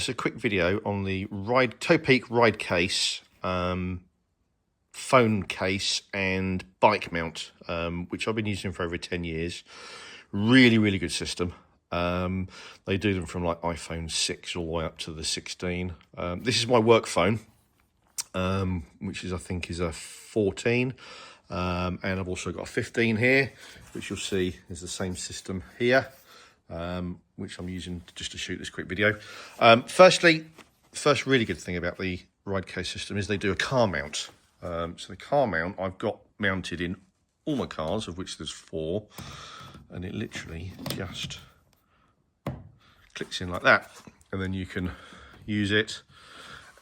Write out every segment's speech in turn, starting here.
It's a quick video on the Topeak Ridecase phone case and bike mount, which I've been using for over 10 years. Really good system. They do them from like iPhone 6 all the way up to the 16. This is my work phone, which is, I think, is a 14. And I've also got a 15 here, which you'll see is the same system here, which I'm using just to shoot this quick video. First really good thing about the Ridecase system is they do a car mount. So the car mount I've got mounted in all my cars, of which there's 4, and it literally just clicks in like that, and then you can use it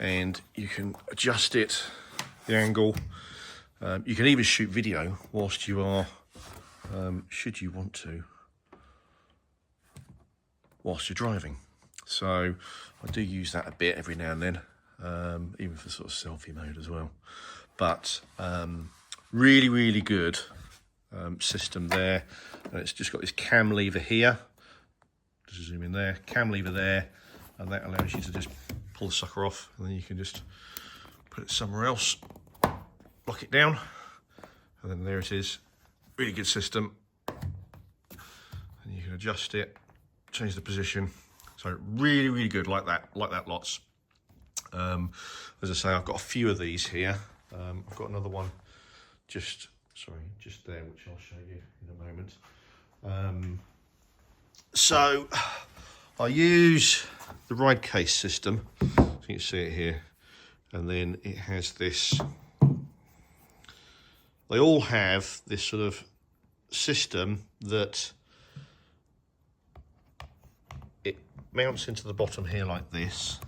and you can adjust it, the angle. You can even shoot video whilst you are, should you want to, whilst you're driving. So I do use that a bit every now and then, even for sort of selfie mode as well. But really good system there. And it's just got this cam lever here. Just zoom in there, cam lever there, and that allows you to just pull the sucker off, and then you can just put it somewhere else, lock it down, and then there it is. Really good system. And you can adjust it, change the position. So really good, like that lots. As I say, I've got a few of these here. I've got another one just there, which I'll show you in a moment. So I use the Ridecase system, so you can see it here, and then it has this, they all have this sort of system that it mounts into the bottom here like this.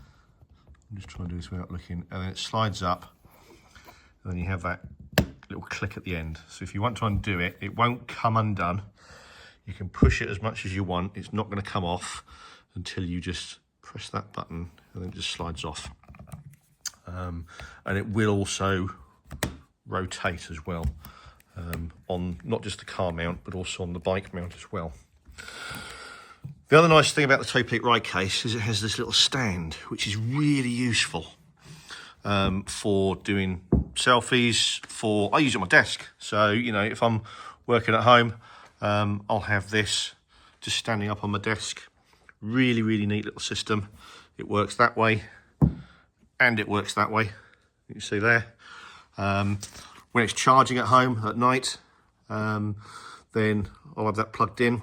I'm just trying to do this without looking, and then it slides up, and then you have that little click at the end. So if you want to undo it, it won't come undone. You can push it as much as you want. It's not going to come off until you just press that button, and then it just slides off. And it will also rotate as well, on not just the car mount, but also on the bike mount as well. The other nice thing about the Topeak Ridecase is it has this little stand, which is really useful for doing selfies. I use it on my desk. So, you know, if I'm working at home, I'll have this just standing up on my desk. Really neat little system. It works that way, and it works that way. You can see there. When it's charging at home at night, then I'll have that plugged in,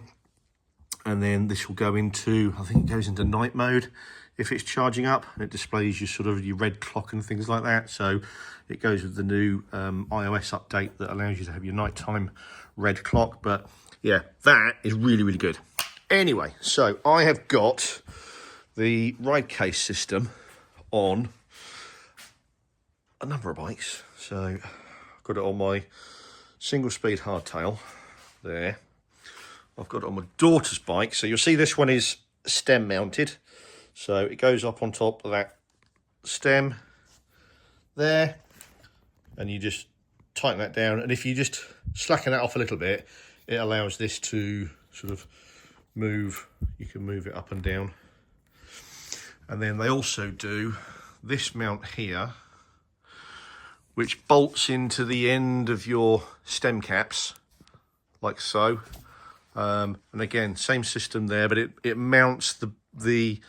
and then this will go into, I think it goes into night mode if it's charging up, and it displays your sort of your red clock and things like that. So it goes with the new iOS update that allows you to have your nighttime red clock. But yeah, that is really good. Anyway, so I have got the Ridecase system on a number of bikes. So I've got it on my single speed hardtail there. I've got it on my daughter's bike. So you'll see this one is stem mounted. So it goes up on top of that stem there, and you just tighten that down. And if you just slacken that off a little bit, it allows this to sort of move. You can move it up and down. And then they also do this mount here, which bolts into the end of your stem caps, like so. And again, same system there, but it mounts the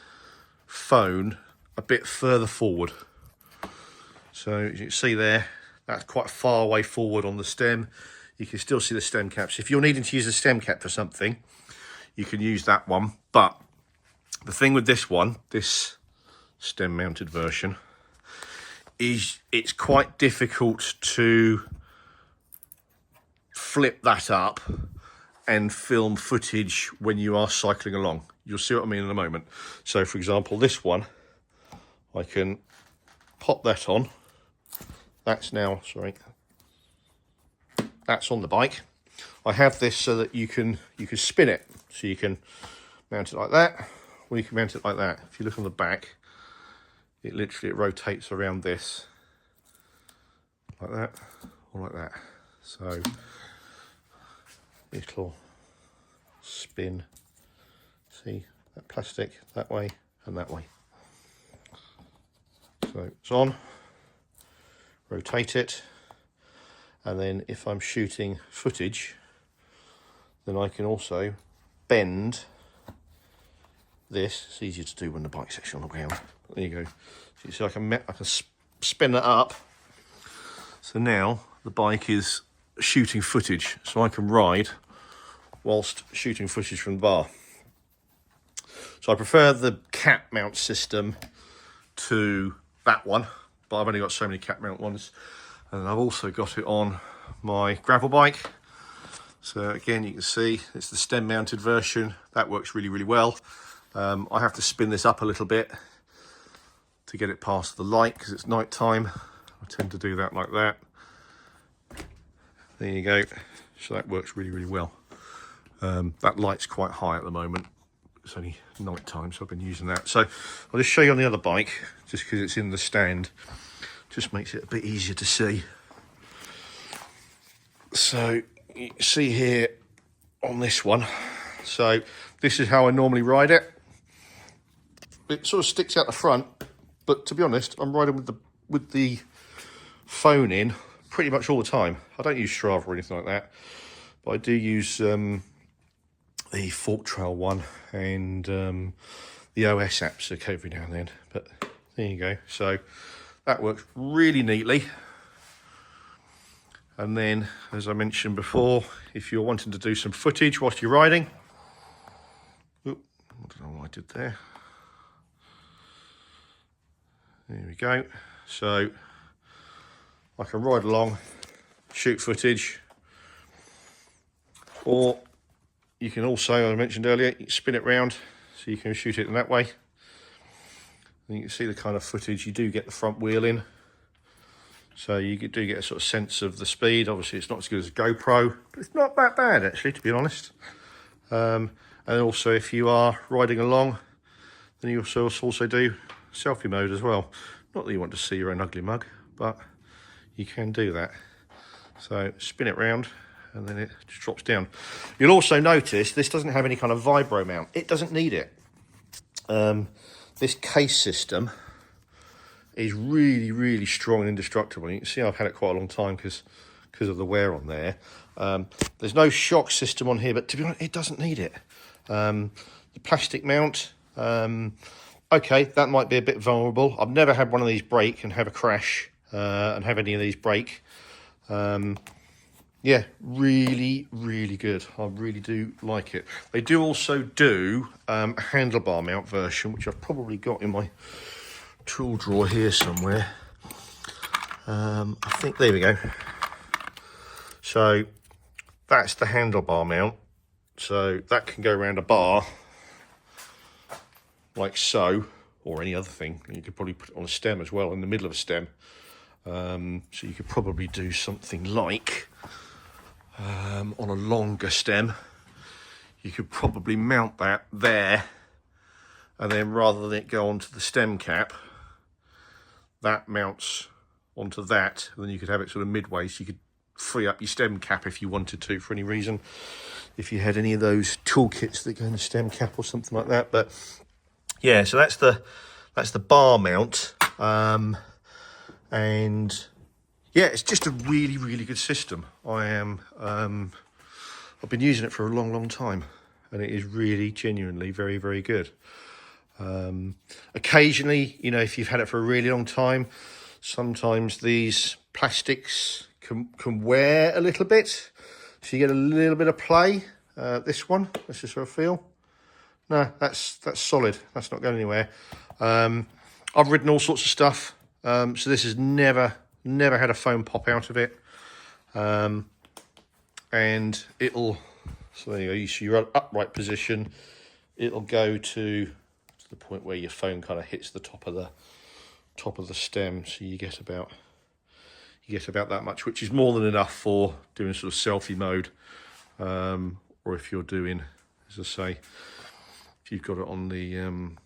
phone a bit further forward. So as you can see there, that's quite far away forward on the stem. You can still see the stem caps. If you're needing to use a stem cap for something, you can use that one. But the thing with this one, this stem mounted version, is it's quite difficult to flip that up and film footage when you are cycling along. You'll see what I mean in a moment. So for example, this one, I can pop that on. That's now, sorry, that's on the bike. I have this so that you can spin it. So you can mount it like that, or you can mount it like that. If you look on the back, it literally rotates around this, like that, or like that. So it'll spin. See, that plastic that way and that way. So it's on, rotate it, and then if I'm shooting footage, then I can also bend this. It's easier to do when the bike's actually on the ground. There you go. So you see I can spin that up. So now the bike is shooting footage, so I can ride whilst shooting footage from the bar. So I prefer the cap mount system to that one, but I've only got so many cap mount ones. And I've also got it on my gravel bike. So again, you can see it's the stem mounted version. That works really, really well. I have to spin this up a little bit to get it past the light because it's night time. I tend to do that like that. There you go. So that works really, really well. That light's quite high at the moment. It's only night time, so I've been using that. So I'll just show you on the other bike, just because it's in the stand. Just makes it a bit easier to see. So you can see here on this one. So this is how I normally ride it. It sort of sticks out the front, but to be honest, I'm riding with the phone in pretty much all the time. I don't use Strava or anything like that, but I do use the Fork Trail one and the OS apps every now and then. But there you go. So that works really neatly. And then, as I mentioned before, if you're wanting to do some footage whilst you're riding, I don't know what I did there. There we go. So I can ride along, shoot footage, or you can also, as I mentioned earlier, you can spin it round so you can shoot it in that way. And you can see the kind of footage. You do get the front wheel in, so you do get a sort of sense of the speed. Obviously it's not as good as a GoPro, but it's not that bad actually, to be honest. And also if you are riding along, then you also do selfie mode as well. Not that you want to see your own ugly mug, but you can do that. So spin it round and then it just drops down. You'll also notice this doesn't have any kind of vibro mount. It doesn't need it. This case system is really, really strong and indestructible. You can see I've had it quite a long time because of the wear on there. There's no shock system on here, but to be honest, it doesn't need it. The plastic mount, okay, that might be a bit vulnerable. I've never had one of these break and have a crash and have any of these break. Yeah, really, really good. I really do like it. They do also do a handlebar mount version, which I've probably got in my tool drawer here somewhere. I think, there we go. So that's the handlebar mount. So that can go around a bar like so, or any other thing. You could probably put it on a stem as well, in the middle of a stem. So you could probably do something like, on a longer stem, you could probably mount that there, and then rather than it go onto the stem cap, that mounts onto that, and then you could have it sort of midway, so you could free up your stem cap if you wanted to, for any reason, if you had any of those toolkits that go in the stem cap or something like that. But yeah, so that's the bar mount, and yeah, it's just a really, really good system. I've been using it for a long, long time, and it is really, genuinely very, very good. Occasionally, you know, if you've had it for a really long time, sometimes these plastics can wear a little bit, so you get a little bit of play. This one, let's just sort of feel. No, that's solid. That's not going anywhere. I've ridden all sorts of stuff, so this has never had a foam pop out of it. And it'll, so there you go, you see your upright position, it'll go to the point where your foam kind of hits the top of the stem, so you get about that much, which is more than enough for doing sort of selfie mode, or if you're doing, as I say, if you've got it on the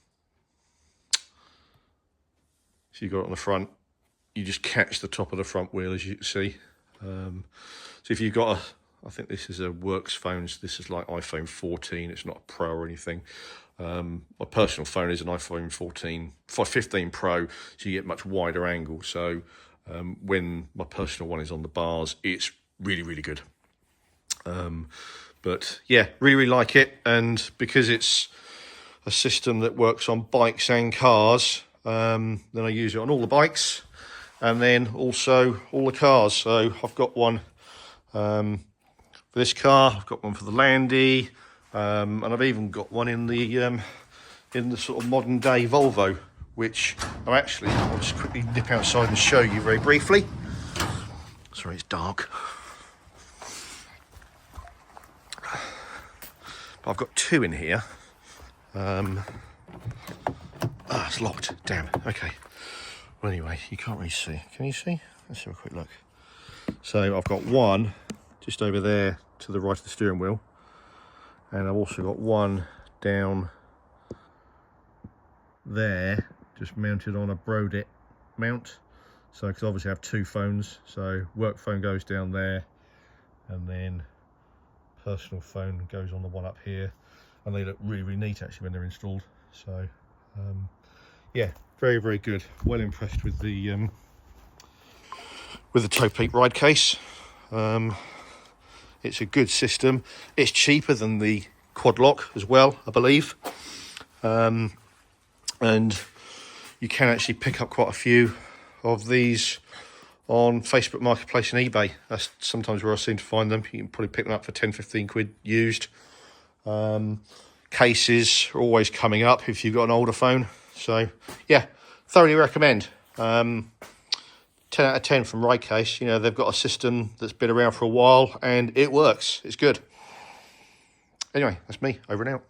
front, you just catch the top of the front wheel, as you can see. So if you've got I think this is a works phone. This is like iPhone 14. It's not a Pro or anything. My personal phone is an iPhone 15 Pro, so you get much wider angle. So when my personal one is on the bars, it's really, really good. But yeah, really, really like it. And because it's a system that works on bikes and cars, then I use it on all the bikes and then also all the cars. So I've got one for this car, I've got one for the Landy, and I've even got one in the sort of modern day Volvo, which I'll just quickly nip outside and show you very briefly. Sorry, it's dark. I've got two in here. It's locked. Damn. Okay. Well, anyway, you can't really see. Can you see? Let's have a quick look. So I've got one just over there to the right of the steering wheel, and I've also got one down there, just mounted on a Brodit mount. So, because obviously I have two phones, so work phone goes down there, and then personal phone goes on the one up here, and they look really, really neat actually when they're installed. So yeah, very, very good. Well impressed with the Topeak Ridecase. It's a good system. It's cheaper than the Quadlock as well, I believe, and you can actually pick up quite a few of these on Facebook Marketplace and eBay. That's sometimes where I seem to find them. You can probably pick them up for 10-15 quid used. Cases are always coming up if you've got an older phone. So yeah, thoroughly recommend. 10 out of 10 from Ridecase. You know, they've got a system that's been around for a while and it works. It's good. Anyway, that's me, over and out.